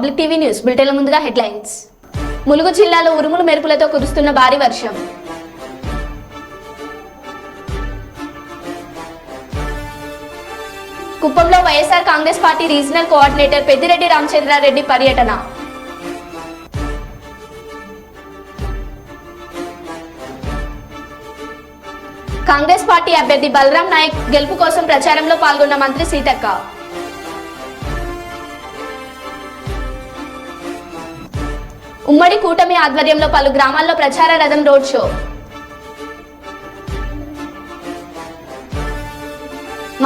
Public TV news బులెటిన్ల ముందుగా headlines. Mulugu జిల్లాలో ఉరుములు మెరుపులతో కురుస్తున్న భారీ వర్షం. కుప్పంలో వైఎస్ఆర్ కాంగ్రెస్ పార్టీ రీజనల్ కోఆర్డినేటర్ పెద్దిరెడ్డి రామచంద్రారెడ్డి పర్యటన. కాంగ్రెస్ పార్టీ అభ్యర్థి బలరాం నాయక్ గెలుపు కోసం ప్రచారంలో పాల్గొన్న మంత్రి సీతక్క. ఉమ్మడి కూటమి ఆధ్వర్యంలో పలు గ్రామాల్లో ప్రచార రథం రోడ్ షో.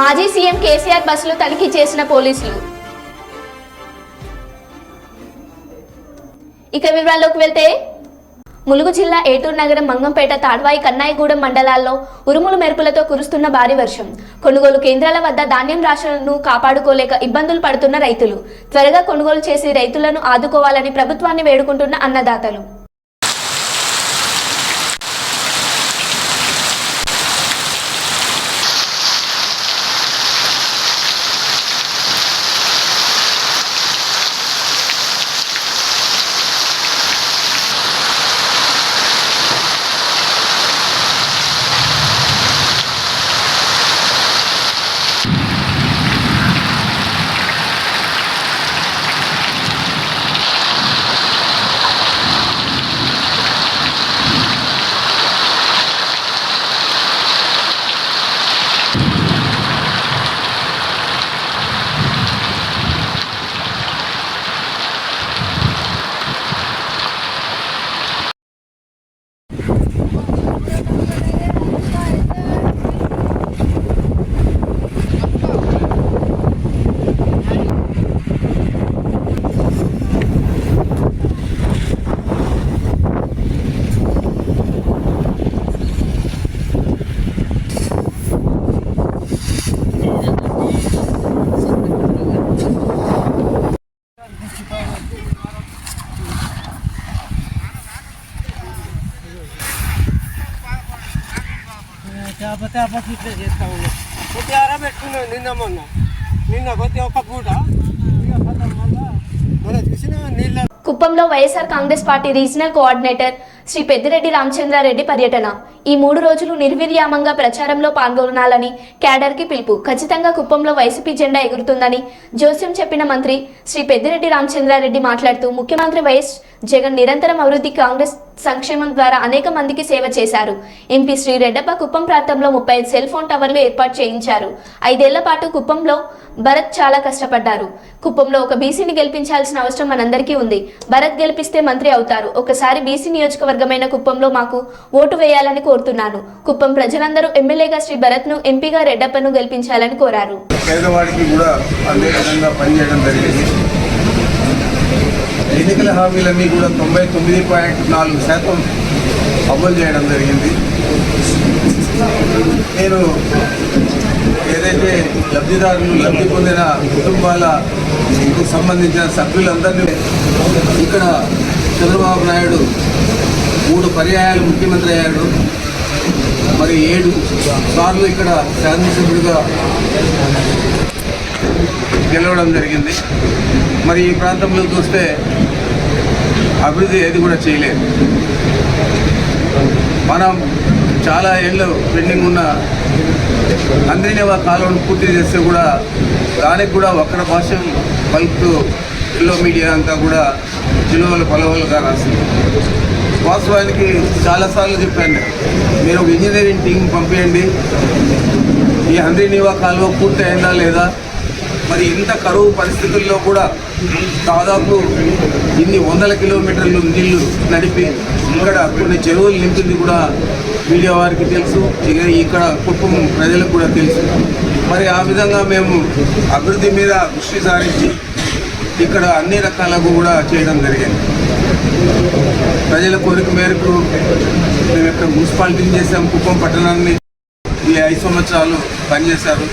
మాజీ సీఎం కేసీఆర్ బస్సులు తనిఖీ చేసిన పోలీసులు. ఇక వివరాల్లోకి వెళ్తే ములుగు జిల్లా ఏటూరు నగరం, మంగంపేట, తాడ్వాయి, కన్నాయిగూడెం మండలాల్లో ఉరుములు మెరుపులతో కురుస్తున్న భారీ వర్షం. కొనుగోలు కేంద్రాల వద్ద ధాన్యం రాశులను కాపాడుకోలేక ఇబ్బందులు పడుతున్న రైతులు. త్వరగా కొనుగోలు చేసి రైతులను ఆదుకోవాలని ప్రభుత్వాన్ని వేడుకుంటున్న అన్నదాతలు. కుప్పంలో వైఎస్ఆర్ కాంగ్రెస్ పార్టీ రీజనల్ కోఆర్డినేటర్ శ్రీ పెద్దిరెడ్డి రామచంద్రారెడ్డి పర్యటన. ఈ 3 రోజులు నిర్విర్యామంగా ప్రచారంలో పాల్గొనాలని క్యాడర్ కి పిలుపు. ఖచ్చితంగా కుప్పంలో వైసీపీ జెండా ఎగురుతుందని జోస్యం చెప్పిన మంత్రి శ్రీ పెద్దిరెడ్డి రామచంద్రారెడ్డి మాట్లాడుతూ, ముఖ్యమంత్రి వైఎస్ జగన్ నిరంతరం అభివృద్ధి, కాంగ్రెస్ సంక్షేమం ద్వారా అనేక మందికి సేవ చేశారు. ఎంపీ శ్రీ రెడ్డప్ప కుప్పం ప్రాంతంలో 35 సెల్ ఫోన్ టవర్లు ఏర్పాటు చేయించారు. 5 ఏళ్ల పాటు కుప్పంలో భరత్ చాలా కష్టపడ్డారు. కుప్పంలో ఒక బీసీని గెలిపించాల్సిన అవసరం మనందరికీ ఉంది. భరత్ గెలిపిస్తే మంత్రి అవుతారు. ఒకసారి బీసీ నియోజకవర్గమైన కుప్పంలో మాకు ఓటు వేయాలని కోరుతున్నాను. కుప్పం ప్రజలందరూ ఎమ్మెల్యేగా శ్రీ భరత్ ను, ఎంపీగా రెడ్డప్పను గెలిపించాలని కోరారు. పేదవాడికి కూడా అదే విధంగా పనిచేయడం జరిగింది. ఎన్నికల హామీలన్నీ కూడా 99.4% అమలు చేయడం జరిగింది. నేను ఏదైతే లబ్ధిదారులు, లబ్ధి పొందిన కుటుంబాలకు సంబంధించిన సభ్యులందరినీ ఇక్కడ చంద్రబాబు నాయుడు 3 పర్యాయాలు ముఖ్యమంత్రి అయ్యాడు. మరి 7 సార్లు ఇక్కడ శాసనసభ్యుడిగా గెలవడం జరిగింది. మరి ఈ ప్రాంతంలో చూస్తే అభివృద్ధి ఏది కూడా చేయలేదు. మనం చాలా ఏళ్ళు పెండింగ్ ఉన్న అంద్రినేవా కాలువను పూర్తి చేస్తే కూడా దానికి కూడా వక్ర భాష పలుకుతూ ఎల్లో మీడియా అంతా కూడా చిలువలు పలవలుగా రాస్తుంది. వాస్తవానికి చాలాసార్లు చెప్పాను, మీరు ఒక ఇంజనీరింగ్ టీం పంపించండి, ఈ అంద్రినేవా కాలువ పూర్తి అయిందా లేదా. మరి ఇంత కరువు పరిస్థితుల్లో కూడా దాదాపు ఇన్ని 100 కిలోమీటర్లు నీళ్లు నడిపి ఇక్కడ కొన్ని చెరువులు నింపింది కూడా మీడియా వారికి తెలుసు, ఇక్కడ కుటుంబం ప్రజలకు కూడా తెలుసు. మరి ఆ విధంగా మేము అభివృద్ధి మీద దృష్టి సారించి ఇక్కడ అన్ని రకాలకు కూడా చేయడం జరిగింది. ప్రజల కోరిక మేరకు మేము ఇక్కడ మున్సిపాలిటీని చేసాం. కుప్పం పట్టణాన్ని ఈ 5 సంవత్సరాలు పనిచేశారు.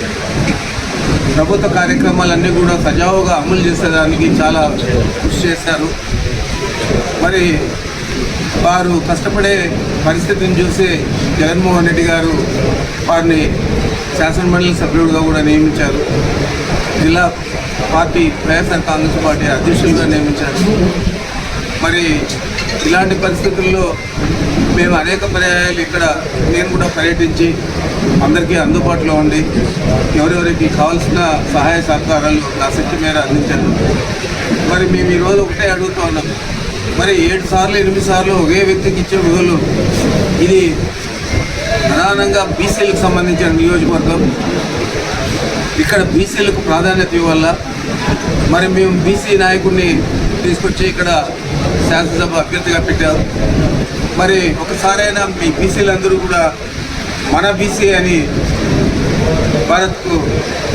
ప్రభుత్వ కార్యక్రమాలన్నీ కూడా సజావుగా అమలు చేసేదానికి చాలా కృషి చేశారు. మరి వారు కష్టపడే పరిస్థితిని చూసి జగన్మోహన్ రెడ్డి గారు వారిని శాసనమండలి సభ్యుడిగా కూడా నియమించారు. జిల్లా పార్టీ వైఎస్ఆర్ కాంగ్రెస్ పార్టీ అధ్యక్షులుగా నియమించారు. మరి ఇలాంటి పరిస్థితుల్లో మేము అనేక పర్యాయాలు ఇక్కడ నేను కూడా పర్యటించి అందరికీ అందుబాటులో ఉండి ఎవరెవరికి కావాల్సిన సహాయ సహకారాలు నా శక్తి మేర అందించాను. మరి మేము ఈరోజు ఒకటే అడుగుతూ ఉన్నాం, మరి 7 సార్లు 8 సార్లు ఒకే వ్యక్తికి ఇచ్చే బదులు ఇది ప్రధానంగా బీసీలకు సంబంధించిన నియోజకవర్గం, ఇక్కడ బీసీలకు ప్రాధాన్యత ఇవ్వాల. మరి మేము బీసీ నాయకుడిని తీసుకొచ్చి ఇక్కడ శాసనసభ అభ్యర్థిగా పెట్టారు. మరి ఒకసారైనా మీ బీసీలందరూ కూడా మన బీసీ అని భారత్కు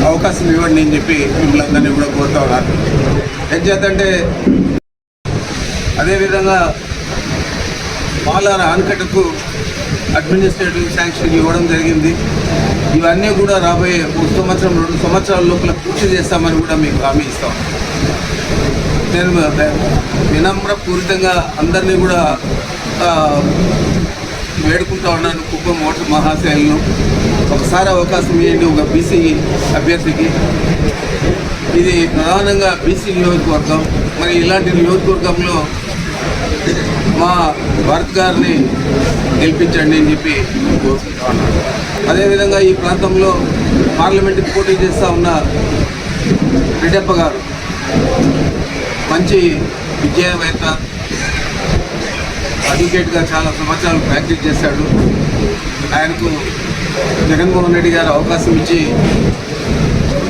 అవకాశం ఇవ్వండి అని చెప్పి మిమ్మల్ని అందరినీ కూడా కోరుతా ఉన్నారు. ఏం చేద్దంటే అదేవిధంగా మాలార ఆనకట్టకు అడ్మినిస్ట్రేటివ్ శాంక్షన్ ఇవ్వడం జరిగింది. ఇవన్నీ కూడా రాబోయే 1 సంవత్సరం 2 సంవత్సరాల లోపల పూర్తి చేస్తామని కూడా మీకు హామీ ఇస్తాం. నేను వినమ్రపూరితంగా అందరినీ కూడా వేడుకుంటా ఉన్నాను, కుప్పం ఓటర్ మహాశయులను ఒకసారి అవకాశం ఇవ్వండి ఒక బీసీ అభ్యర్థికి. ఇది ప్రధానంగా బీసీ నియోజకవర్గం. మరి ఇలాంటి నియోజకవర్గంలో మా భారత్ గారిని గెలిపించండి అని చెప్పి కోరుకుంటా ఉన్నాను. అదేవిధంగా ఈ ప్రాంతంలో పార్లమెంట్కి పోటీ చేస్తూ ఉన్న రెడ్డప్ప గారు మంచి విద్యావేత్త, అడ్వకేట్గా చాలా సంవత్సరాలు ప్రాక్టీస్ చేశాడు. ఆయనకు జగన్మోహన్ రెడ్డి గారు అవకాశం ఇచ్చి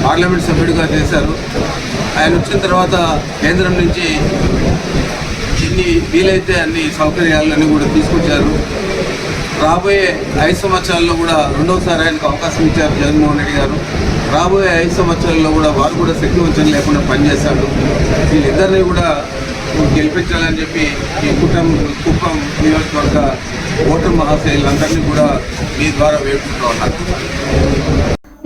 పార్లమెంట్ సభ్యుడిగా చేశారు. ఆయన వచ్చిన తర్వాత కేంద్రం నుంచి ఎన్ని వీలైతే అన్ని సౌకర్యాలన్నీ కూడా తీసుకొచ్చారు. రాబోయే 5 సంవత్సరాల్లో కూడా రెండవసారి ఆయనకు అవకాశం ఇచ్చారు జగన్మోహన్ రెడ్డి గారు. రాబోయే 5 సంవత్సరాల్లో కూడా వారు కూడా శక్తివంచన లేకుండా పనిచేశాడు. వీళ్ళిద్దరినీ కూడా గెలిపించాలని చెప్పి ఈ కుప్పం నియోజకవర్గ ఓటర్ మహాశయులందరినీ కూడా మీ ద్వారా వేడుకుంటూ ఉన్నారు.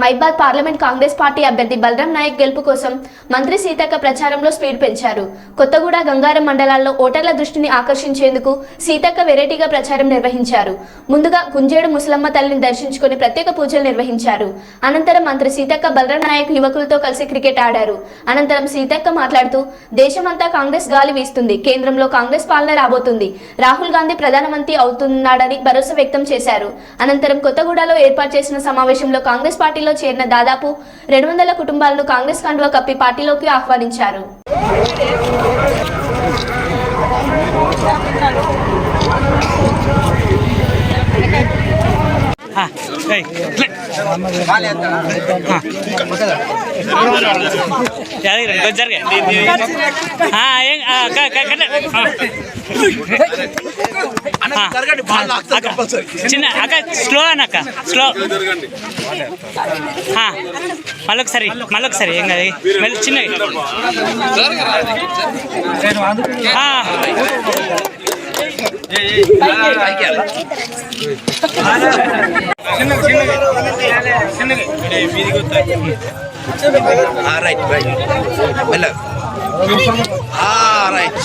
మైబాద్ పార్లమెంట్ కాంగ్రెస్ పార్టీ అభ్యర్థి బలరాం నాయక్ గెలుపు కోసం మంత్రి సీతక్క ప్రచారంలో స్పీడ్ పెంచారు. కొత్తగూడ, గంగారం మండలాల్లో ఓటర్ల దృష్టిని ఆకర్షించేందుకు సీతక్క వెరైటీగా ప్రచారం నిర్వహించారు. ముందుగా గుంజేడు ముసలమ్మ తల్లిని దర్శించుకుని ప్రత్యేక పూజలు నిర్వహించారు. అనంతరం మంత్రి సీతక్క బలరాం నాయక్ యువకులతో కలిసి క్రికెట్ ఆడారు. అనంతరం సీతక్క మాట్లాడుతూ దేశమంతా కాంగ్రెస్ గాలి వీస్తుంది, కేంద్రంలో కాంగ్రెస్ పాలన రాబోతుంది, రాహుల్ గాంధీ ప్రధానమంత్రి అవుతున్నాడని భరోసా వ్యక్తం చేశారు. అనంతరం కొత్తగూడలో ఏర్పాటు చేసిన సమావేశంలో కాంగ్రెస్ పార్టీ చేరిన దాదాపు 200 కుటుంబాలను కాంగ్రెస్ కండువా కప్పి పార్టీలోకి ఆహ్వానించారు. చిన్న అక్క స్లో అన్నక్క స్లో మళ్ళొకసారి ఏం కాదు మళ్ళీ చిన్న రైట్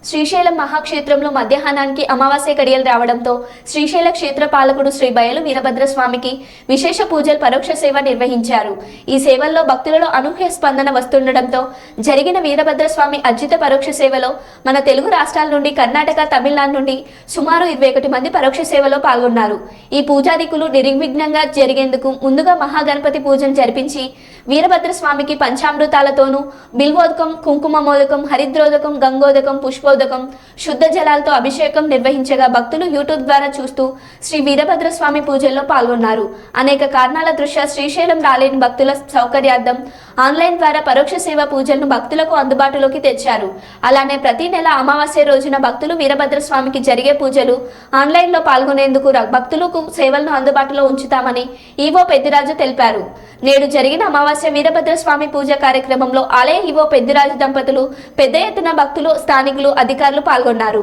శ్రీశైలం మహాక్షేత్రంలో మధ్యాహ్నానికి అమావాస్య గడియలు రావడంతో శ్రీశైల క్షేత్ర పాలకుడు శ్రీ బయలు వీరభద్రస్వామికి విశేష పూజలు పరోక్ష సేవ నిర్వహించారు. ఈ సేవల్లో భక్తులలో అనూహ్య స్పందన వస్తుండటంతో జరిగిన వీరభద్రస్వామి అర్జిత పరోక్ష సేవలో మన తెలుగు రాష్ట్రాల నుండి కర్ణాటక, తమిళనాడు నుండి సుమారు 21 మంది పరోక్ష సేవలో పాల్గొన్నారు. ఈ పూజాదికులు నిర్విఘ్నంగా జరిగేందుకు ముందుగా మహాగణపతి పూజను జరిపించి వీరభద్రస్వామికి పంచామృతాలతోనూ బిల్వోదకం, కుంకుమ మోదకం, హరిద్రోదకం, గంగోదకం, పుష్పోదకం, అభిషేకం శుద్ధ జలాలతో అభిషేకం నిర్వహించగా భక్తులు యూట్యూబ్ ద్వారా చూస్తూ శ్రీ వీరభద్రస్వామి పూజల్లో పాల్గొన్నారు. అనేక కారణాల దృష్ట్యా శ్రీశైలం రాలేని భక్తుల సౌకర్యార్థం ఆన్లైన్ ద్వారా పరోక్ష సేవ పూజలను భక్తులకు అందుబాటులోకి తెచ్చారు. అలానే ప్రతి నెల అమావాస్య రోజున భక్తులు వీరభద్రస్వామికి జరిగే పూజలు ఆన్లైన్లో పాల్గొనేందుకు భక్తులకు సేవలను అందుబాటులో ఉంచుతామని ఈవో పెద్దిరాజు తెలిపారు. నేడు జరిగిన అమావాస్య వీరభద్రస్వామి పూజ కార్యక్రమంలో ఆలయ ఈవో పెద్దిరాజు దంపతులు పెద్ద ఎత్తున భక్తులు, స్థానికులు, అధికారులు పాల్గొన్నారు.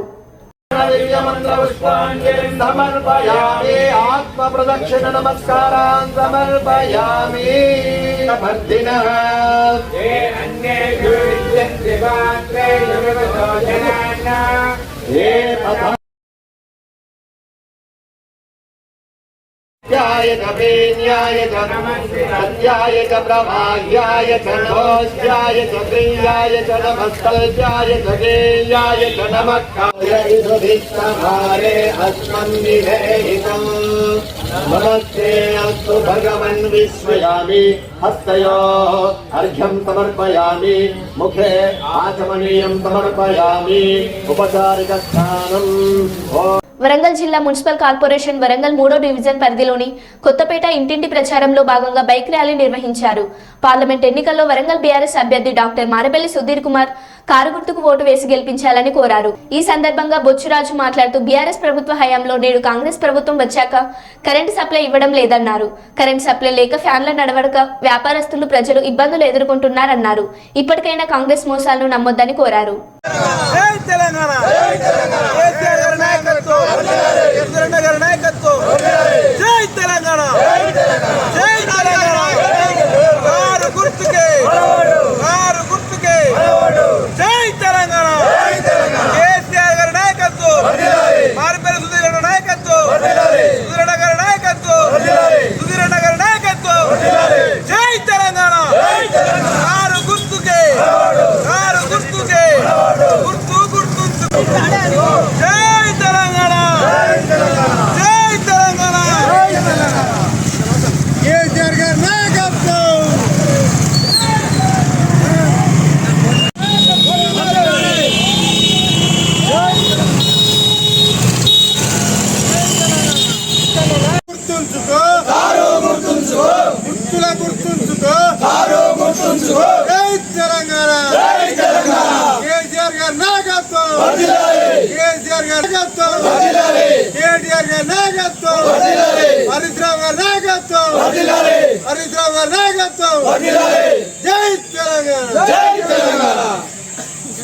ఆత్మ ప్రదక్షిణ నమస్కారాన్ సమర్పయామి. न्याय न्याय सत्याय च प्रभाग्याय च नमोऽस्याय च प्रियाय च नमस्तल्प्याय च गेयाय च नमः विश्वभारे अस्मन्निवेदितम् नमस्ते अस्तु भगवन् विश्वयामि हस्तयोः अर्घ्यं समर्पयामि मुखे आचमनीयं समर्पयामि उपचारिकस्नानम् వరంగల్ జిల్లా మున్సిపల్ కార్పొరేషన్ వరంగల్ 3వ డివిజన్ పరిధిలోని కొత్తపేట ఇంటింటి ప్రచారంలో భాగంగా బైక్ ర్యాలీ నిర్వహించారు. పార్లమెంట్ ఎన్నికల్లో వరంగల్ బీఆర్ఎస్ అభ్యర్థి డాక్టర్ మారెపల్లి సుధీర్ కుమార్ కారు గుర్తుకు ఓటు వేసి గెలిపించాలని కోరారు. ఈ సందర్భంగా బొచ్చురాజు మాట్లాడుతూ బీఆర్ఎస్ ప్రభుత్వ హయాంలో నేడు కాంగ్రెస్ ప్రభుత్వం వచ్చాక కరెంటు సప్లై ఇవ్వడం లేదన్నారు. కరెంటు సప్లై లేక ఫ్యాన్ల నడవడక వ్యాపారస్తులు, ప్రజలు ఇబ్బందులు ఎదుర్కొంటున్నారన్నారు. ఇప్పటికైనా కాంగ్రెస్ మోసాలను నమ్మొద్దని కోరారు.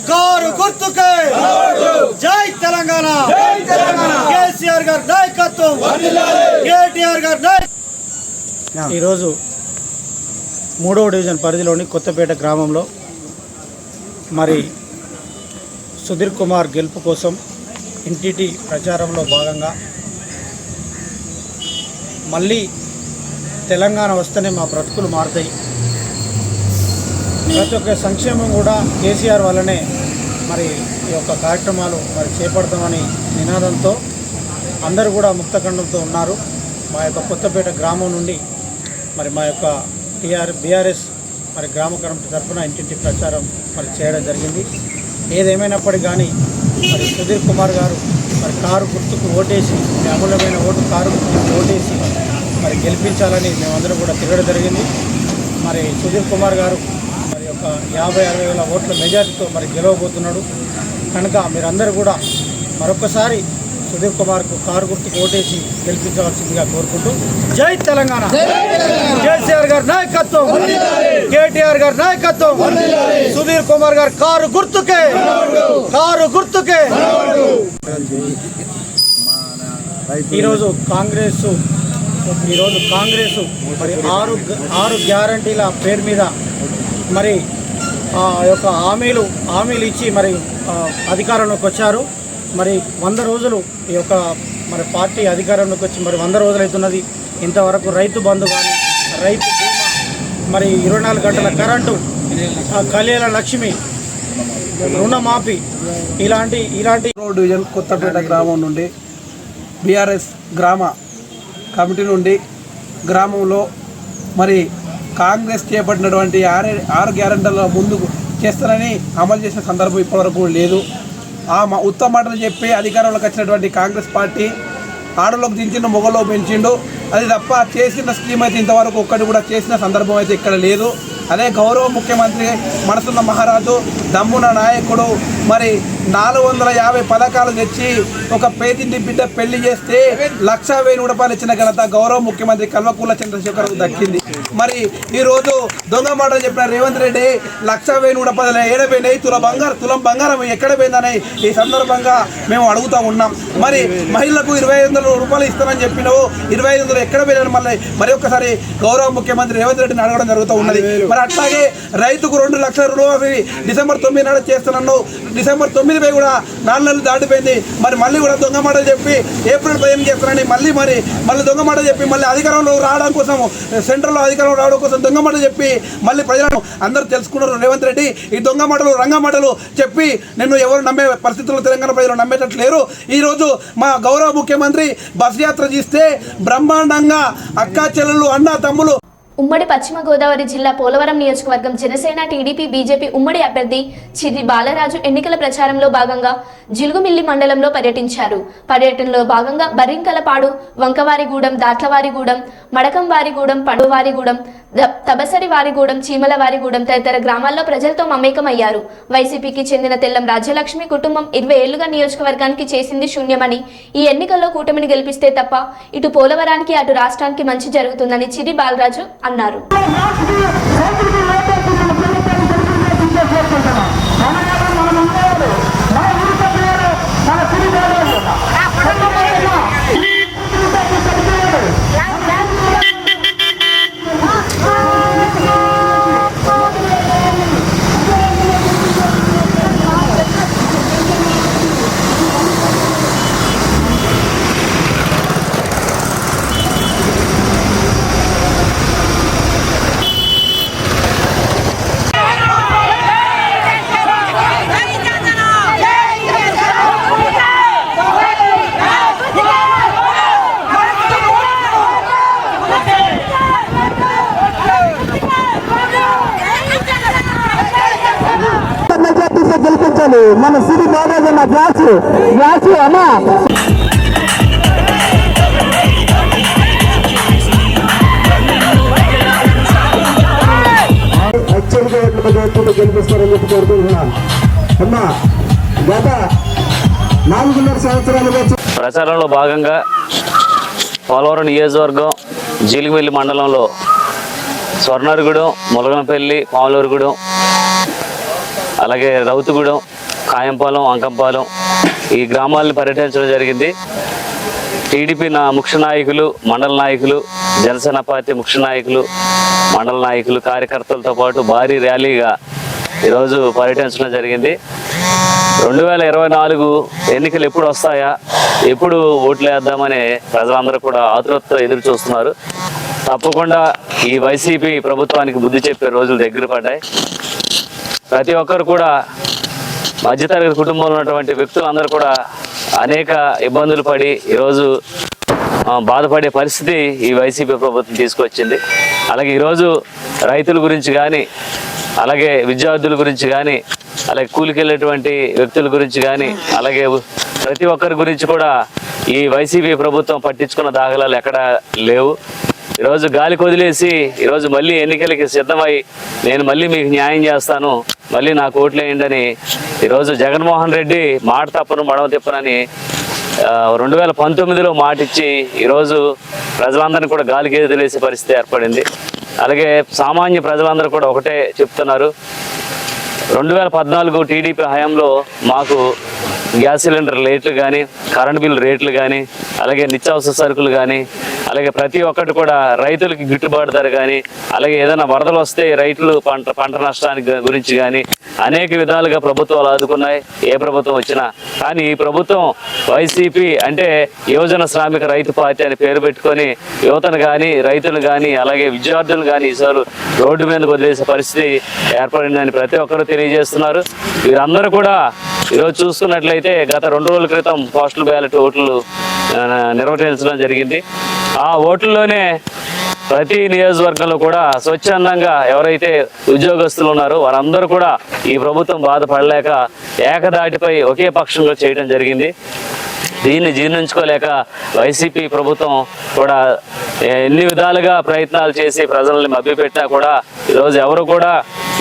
కారు గుర్తుకే జై తెలంగాణ, కేసీఆర్ గారి నాయకత్వం, కేటీఆర్ గారి నాయకత్వం. ఈరోజు 3వ డివిజన్ పరిధిలోని కొత్తపేట గ్రామంలో మరి సుధీర్ కుమార్ గెలుపు కోసం ఇంటింటి ప్రచారంలో భాగంగా మళ్ళీ తెలంగాణ వస్తేనే మా బ్రతుకులు మారుతాయి, ప్రతి ఒక్క సంక్షేమం కూడా కేసీఆర్ వల్లనే మరి ఈ యొక్క కార్యక్రమాలు మరి చేపడతామని నినాదంతో అందరూ కూడా ముక్తఖండంతో ఉన్నారు. మా యొక్క కొత్తపేట గ్రామం నుండి మరి మా యొక్క బీఆర్ఎస్ మరి గ్రామ కమిటీ తరఫున ఇంటింటి ప్రచారం మరి చేయడం జరిగింది. ఏదేమైనప్పటికీ కానీ మరి సుధీర్ కుమార్ గారు మరి కారు గుర్తుకు ఓటేసి, అమూల్యమైన ఓటు కారు గుర్తుకు ఓటేసి మరి గెలిపించాలని మేమందరం కూడా తిరగడం జరిగింది. మరి సుధీర్ కుమార్ గారు మరి ఒక 50-60 వేల ఓట్ల మెజారిటీతో మరి గెలవబోతున్నాడు కనుక మీరందరూ కూడా మరొకసారి సుధీర్ కుమార్కు కారు గుర్తుకు ఓటేసి గెలిపించవలసిందిగా కోరుకుంటూ జై తెలంగాణ, కేసీఆర్ గారి నాయకత్వం, కేటీఆర్ గారి నాయకత్వం, సుధీర్ కుమార్ గారు కారు గుర్తుకే, కారు గుర్తుకే. ఈరోజు కాంగ్రెస్ మరి ఆరు గ్యారంటీల పేరు మీద మరి యొక్క హామీలు ఇచ్చి మరి అధికారంలోకి వచ్చారు. మరి 100 రోజులు ఈ యొక్క మరి పార్టీ అధికారంలోకి వచ్చి మరి 100 రోజులు అవుతున్నది. ఇంతవరకు రైతు బంధు కానీ, రైతు బీమా, మరి 24 గంటల కరెంటు, కళ్యాణ లక్ష్మి, రుణమాఫీ ఇలాంటి డివిజన్ కొత్తపేట గ్రామం నుండి బీఆర్ఎస్ గ్రామ కమిటీ నుండి గ్రామంలో మరి కాంగ్రెస్ చేపట్టినటువంటి 6 గ్యారెంటీల ముందుకు చేస్తారని అమలు చేసిన సందర్భం ఇప్పటివరకు లేదు. ఉత్తమ మాటలు చెప్పి అధికారంలోకి వచ్చినటువంటి కాంగ్రెస్ పార్టీ ఆడలోకి దించిండు, మొగలో పెంచిండు. అది తప్ప చేసిన స్కీమ్ అయితే ఇంతవరకు ఒక్కటి కూడా చేసిన సందర్భం అయితే ఇక్కడ లేదు. అదే గౌరవ ముఖ్యమంత్రి మనసున్న మహారాజు, దమ్మున నాయకుడు, మరి 450 పథకాలు తెచ్చి ఒక పేదింటి బిడ్డ పెళ్లి చేస్తే 1,10,000 రూపాయలు ఇచ్చిన ఘనత గౌరవ ముఖ్యమంత్రి కల్వకుంట్ల చంద్రశేఖర్కు దక్కింది. మరి ఈరోజు దొంగ మాటలు చెప్పిన రేవంత్ రెడ్డి 1,10,000 రూపాయలు ఏడపోయినాయి, తులం బంగారం ఎక్కడ పోయిందని ఈ సందర్భంగా మేము అడుగుతూ ఉన్నాం. మరి మహిళలకు 2,500 రూపాయలు ఇస్తానని చెప్పినావు, 2,500 ఎక్కడ పోయినాను మరి ఒక్కసారి గౌరవ ముఖ్యమంత్రి రేవంత్ రెడ్డిని అడగడం జరుగుతూ ఉన్నది. మరి అట్లాగే రైతుకు 2 లక్షల రూపాయలు డిసెంబర్ 9 నాడు చేస్తున్నాను, డిసెంబర్ 9 కూడా 4 నెలలు దాటిపోయింది. మరి మళ్ళీ కూడా దొంగ మాటలు చెప్పి ఏప్రిల్ 15 చేస్తున్నాను, మళ్ళీ దొంగ మాటలు చెప్పి మళ్ళీ అధికారంలో రావడం కోసం, సెంట్రల్లో అధికారంలో రావడం కోసం దొంగ మాటలు చెప్పి మళ్ళీ ప్రజలను అందరూ తెలుసుకున్నారు. రేవంత్ రెడ్డి ఈ దొంగ మాటలు రంగ మాటలు చెప్పి నిన్ను ఎవరు నమ్మే పరిస్థితుల్లో తెలంగాణ ప్రజలు నమ్మేటట్లు లేరు. ఈరోజు మా గౌరవ ముఖ్యమంత్రి బస్ యాత్ర చేస్తే బ్రహ్మాండంగా అక్కా చెల్లెళ్ళు, అన్న తమ్ములు. ఉమ్మడి పశ్చిమ గోదావరి జిల్లా పోలవరం నియోజకవర్గం జనసేన, టీడీపీ, బీజేపీ ఉమ్మడి అభ్యర్థి చిర్రి బాలరాజు ఎన్నికల ప్రచారంలో భాగంగా జిలుగుమిల్లి మండలంలో పర్యటించారు. పర్యటనలో భాగంగా బర్రింకలపాడు, వంకవారిగూడెం, దాట్లవారిగూడెం, మడకంవారిగూడెం, పండువారిగూడెం, తబసరివారిగూడెం, చీమలవారిగూడెం తదితర గ్రామాల్లో ప్రజలతో మమేకమయ్యారు. వైసీపీకి చెందిన తెల్లం రాజ్యలక్ష్మి కుటుంబం 20 ఏళ్లుగా నియోజకవర్గానికి చేసింది శూన్యమని, ఈ ఎన్నికల్లో కూటమిని గెలిపిస్తే తప్ప ఇటు పోలవరానికి అటు రాష్ట్రానికి మంచి జరుగుతుందని చిర్రి బాలరాజు అన్నారు. గెలిపించాలి మన సిరి బాలరాజు అన్న గ్లాసు అమ్మా. గెలిపిస్తారని చెప్పి కోరుకుంటున్నాను. అమ్మా గత 4.5 సంవత్సరాలుగా ప్రచారంలో భాగంగా పోలవరం నియోజకవర్గం జీలిమిల్లి మండలంలో స్వర్ణారిగూడెం, ములగనపల్లి, పాములూరుగూడెం, అలాగే రౌతుగూడెం, కాయంపాలెం, అంకంపాలెం ఈ గ్రామాలను పర్యటించడం జరిగింది. టీడీపీ ముఖ్య నాయకులు, మండల నాయకులు, జనసేన పార్టీ ముఖ్య నాయకులు, మండల నాయకులు, కార్యకర్తలతో పాటు భారీ ర్యాలీగా ఈరోజు పర్యటించడం జరిగింది. 2024 ఎన్నికలు ఎప్పుడు వస్తాయా, ఎప్పుడు ఓట్లు వేద్దామని ప్రజలందరూ కూడా ఆతృతతో ఎదురు చూస్తున్నారు. తప్పకుండా ఈ వైసీపీ ప్రభుత్వానికి బుద్ధి చెప్పే రోజులు దగ్గర పడ్డాయి. ప్రతి ఒక్కరు కూడా మధ్యతరగతి కుటుంబంలో ఉన్నటువంటి వ్యక్తులందరూ కూడా అనేక ఇబ్బందులు పడి ఈరోజు బాధపడే పరిస్థితి ఈ వైసీపీ ప్రభుత్వం తీసుకొచ్చింది. అలాగే ఈరోజు రైతుల గురించి కానీ, అలాగే విద్యార్థుల గురించి కానీ, అలాగే కూలికి వెళ్ళేటువంటి వ్యక్తుల గురించి కానీ, అలాగే ప్రతి ఒక్కరి గురించి కూడా ఈ వైసీపీ ప్రభుత్వం పట్టించుకున్న దాఖలాలు ఎక్కడా లేవు. ఈరోజు గాలికి వదిలేసి ఈరోజు మళ్ళీ ఎన్నికలకి సిద్ధమై నేను మళ్ళీ మీకు న్యాయం చేస్తాను, మళ్ళీ నాకు ఓట్లు వేయండి అని ఈరోజు జగన్మోహన్ రెడ్డి మాట తప్పను మడవ తిప్పనని 2019లో మాట ఇచ్చి ఈరోజు ప్రజలందరినీ కూడా గాలికి వదిలేసే పరిస్థితి ఏర్పడింది. అలాగే సామాన్య ప్రజలందరూ కూడా ఒకటే చెప్తున్నారు, 2014 టీడీపీ హయాంలో మాకు గ్యాస్ సిలిండర్ రేట్లు కానీ, కరెంట్ బిల్ రేట్లు కానీ, అలాగే నిత్యావసర సరుకులు కానీ, అలాగే ప్రతి ఒక్కటి కూడా రైతులకి గిట్టుబాటు ధర కానీ, అలాగే ఏదైనా వరదలు వస్తే రైతులు పంట నష్టానికి గురించి కానీ అనేక విధాలుగా ప్రభుత్వాలు ఆదుకున్నాయి, ఏ ప్రభుత్వం వచ్చినా. కానీ ఈ ప్రభుత్వం వైసీపీ అంటే యువజన శ్రామిక రైతు పార్టీ అని పేరు పెట్టుకొని యువతను కానీ, రైతులు కానీ, అలాగే విద్యార్థులు కానీ ఈసారి రోడ్డు మీదకు వదిలేసే పరిస్థితి ఏర్పడిందని ప్రతి ఒక్కరూ తెలియజేస్తున్నారు. వీరందరూ కూడా ఈరోజు చూసుకున్నట్లయితే గత 2 రోజుల క్రితం పోస్టల్ బ్యాలెట్ ఓట్లు నిర్వహించడం జరిగింది. ఆ ఓట్లలోనే ప్రతి నియోజకవర్గంలో కూడా స్వచ్ఛందంగా ఎవరైతే ఉద్యోగస్తులు ఉన్నారో వారందరూ కూడా ఈ ప్రభుత్వం బాధపడలేక ఏకదాటిపై ఒకే పక్షంగా చేయడం జరిగింది. దీన్ని జీర్ణించుకోలేక వైసీపీ ప్రభుత్వం కూడా ఎన్ని విధాలుగా ప్రయత్నాలు చేసి ప్రజల్ని మభ్యపెట్టినా కూడా ఈరోజు ఎవరు కూడా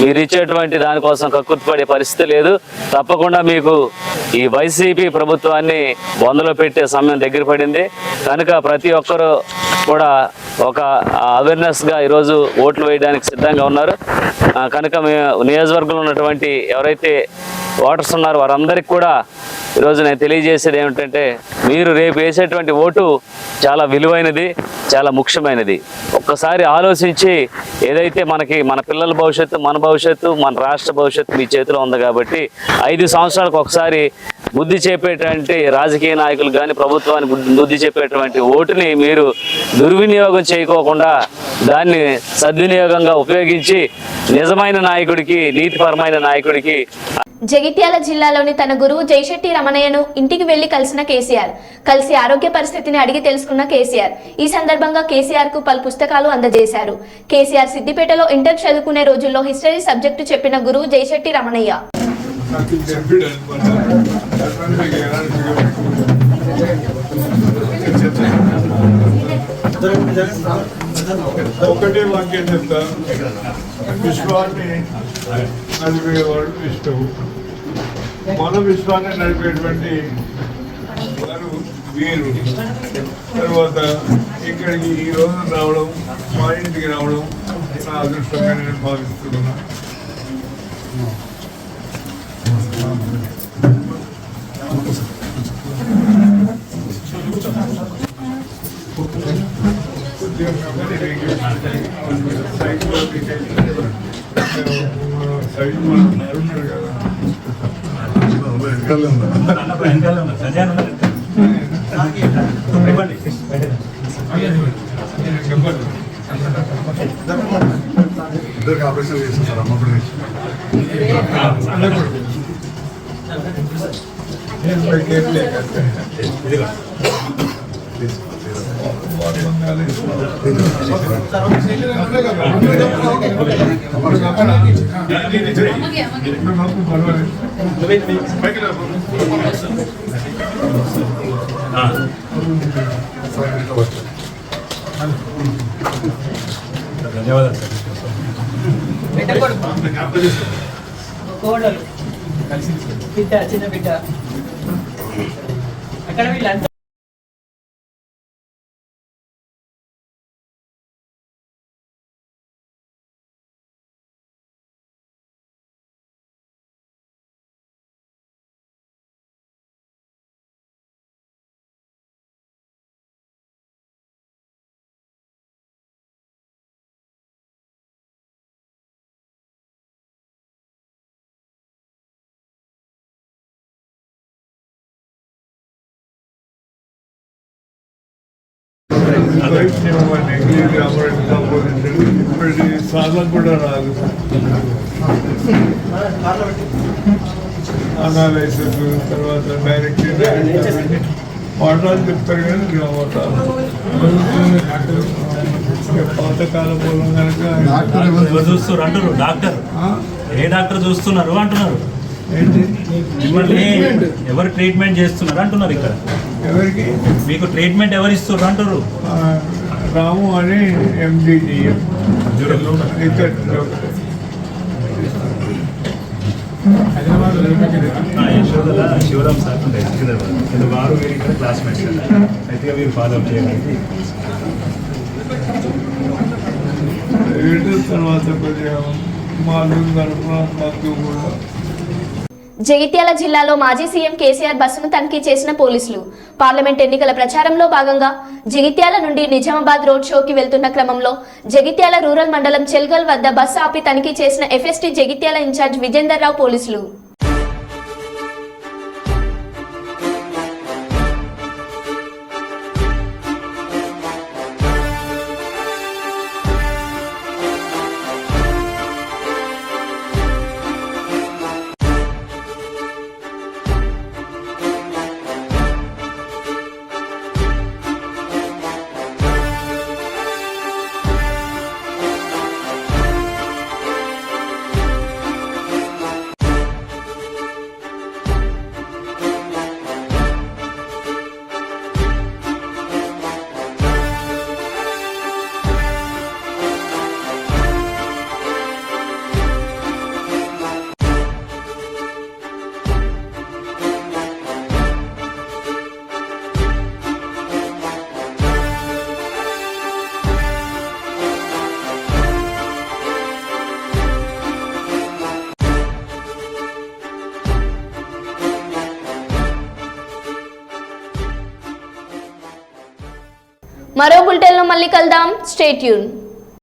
మీరు ఇచ్చేటువంటి దానికోసం కక్కుర్తిపడే పరిస్థితి లేదు. తప్పకుండా మీకు ఈ వైసీపీ ప్రభుత్వాన్ని బొందలో పెట్టే సమయం దగ్గర పడింది కనుక ప్రతి ఒక్కరూ కూడా ఒక అవేర్నెస్గా ఈరోజు ఓట్లు వేయడానికి సిద్ధంగా ఉన్నారు. కనుక నియోజకవర్గంలో ఉన్నటువంటి ఎవరైతే ఓటర్స్ ఉన్నారో వారందరికీ కూడా ఈరోజు నేను తెలియజేసేది ఏమిటంటే మీరు రేపు వేసేటువంటి ఓటు చాలా విలువైనది, చాలా ముఖ్యమైనది. ఒక్కసారి ఆలోచించి ఏదైతే మన పిల్లల భవిష్యత్తు, మన భవిష్యత్తు, మన రాష్ట్ర భవిష్యత్తు మీ చేతిలో ఉంది కాబట్టి 5 సంవత్సరాలకు ఒకసారి బుద్ధి చెప్పేటువంటి రాజకీయ నాయకులు కానీ ప్రభుత్వానికి బుద్ధి చెప్పేటువంటి ఓటుని మీరు దుర్వినియోగం చేయకోకుండా దాన్ని సద్వినియోగంగా ఉపయోగించి నిజమైన నాయకుడికి, నీతిపరమైన నాయకుడికి. జగిత్యాల జిల్లాలోని తన గురువు జైశెట్టి రమణయ్యను ఇంటికి వెళ్లి కలిసిన కేసీఆర్. కలిసి ఆరోగ్య పరిస్థితిని అడిగి తెలుసుకున్న కేసీఆర్. ఈ సందర్భంగా కేసీఆర్ కు పలు పుస్తకాలు అందజేశారు. కేసీఆర్ సిద్దిపేటలో ఇంటర్ చదువుకునే రోజుల్లో హిస్టరీ సబ్జెక్టు చెప్పిన గురువు జైశెట్టి రమణయ్య. ఒకటే వాక్యం చెప్తా, విశ్వాన్ని నడిపేవాడు విష్ణువు. మన విశ్వాన్ని నడిపేటువంటి వారు వీరు. తర్వాత ఇక్కడికి ఈ రోజు రావడం, మా ఇంటికి రావడం నా అదృష్టంగా నేను భావిస్తున్నాను. ఇద్దరికి ఆపరేషన్ చేస్తారు అమ్మప్పుడు ధన్యవాదాలు కోడలు బిడ్డ, చిన్న బిడ్డ అక్కడ వీళ్ళంతా సాధన కూడా రాదు. అనాలైసిస్ తర్వాత డైరెక్ట్ పాఠాలు చెప్తారు కానీ పాతకాల మూలం కనుక చూస్తున్నారు అంటారు. డాక్టర్ ఏ డాక్టర్ చూస్తున్నారు అంటున్నారు. ఏంటి మిమ్మల్ని ఎవరు ట్రీట్మెంట్ చేస్తున్నారు అంటున్నారు. ఇక్కడ ఎవరికి మీకు ట్రీట్మెంట్ ఎవరు ఇస్తున్నారు అంటారు. రాము అని MDDM యశోదల శివరామ్ సార్ ఉంటాయి. వారు మీరు ఇక్కడ క్లాస్మేట్స్ అయితే మీరు ఫాలో అప్ చేయడానికి తర్వాత కొద్దిగా మాకు మాకు కూడా. జగిత్యాల జిల్లాలో మాజీ సీఎం కేసీఆర్ బస్సును తనిఖీ చేసిన పోలీసులు. పార్లమెంట్ ఎన్నికల ప్రచారంలో భాగంగా జగిత్యాల నుండి నిజామాబాద్ రోడ్ షోకి వెళ్తున్న క్రమంలో జగిత్యాల రూరల్ మండలం చెల్గల్ వద్ద బస్సు ఆపి తనిఖీ చేసిన FST జగిత్యాల ఇన్ఛార్జ్ విజేందర్ రావు పోలీసులు. మరో బులెటిన్లో మళ్ళీ కలుద్దాం. Stay tune.